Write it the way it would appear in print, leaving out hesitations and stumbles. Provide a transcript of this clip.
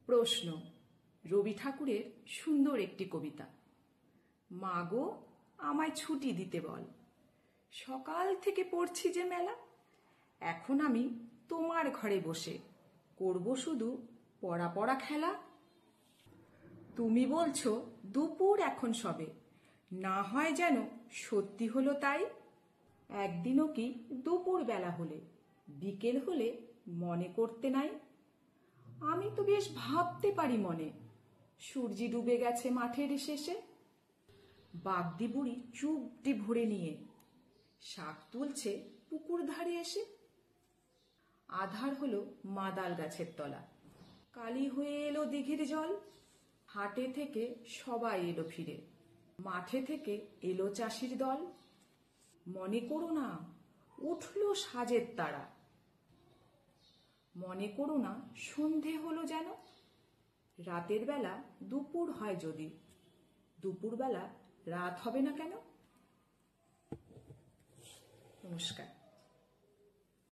প্রশ্ন, রবি ঠাকুরের সুন্দর একটি কবিতা। মা গো, আমায় ছুটি দিতে বল, সকাল থেকে পড়ছি যে মেলা। এখন আমি তোমার ঘরে বসে করব শুধু পড়া পড়া খেলা। তুমি বলছো দুপুর এখন সবে, না হয় যেন সত্যি হলো তাই। একদিনও কি দুপুর বেলা হলে, বিকেল হলে মনে করতে নাই? আমি তো বেশ ভাবতে পারি মনে, সূর্যি ডুবে গেছে মাঠের শেষে। বাগদি বুড়ি চুপটি ভরে নিয়ে শাক তুলছে পুকুর ধারে এসে। আধার হলো মাদাল গাছের তলা, কালি হয়ে এলো দিঘির জল। হাটে থেকে সবাই এলো ফিরে, মাঠে থেকে এলো চাষির দল। মনে করো না, উঠলো সাজের তারা, মনে করো না সন্ধে হলো যেন। রাতের বেলা দুপুর হয় যদি, দুপুর বেলা রাত হবে না কেন? নমস্কার।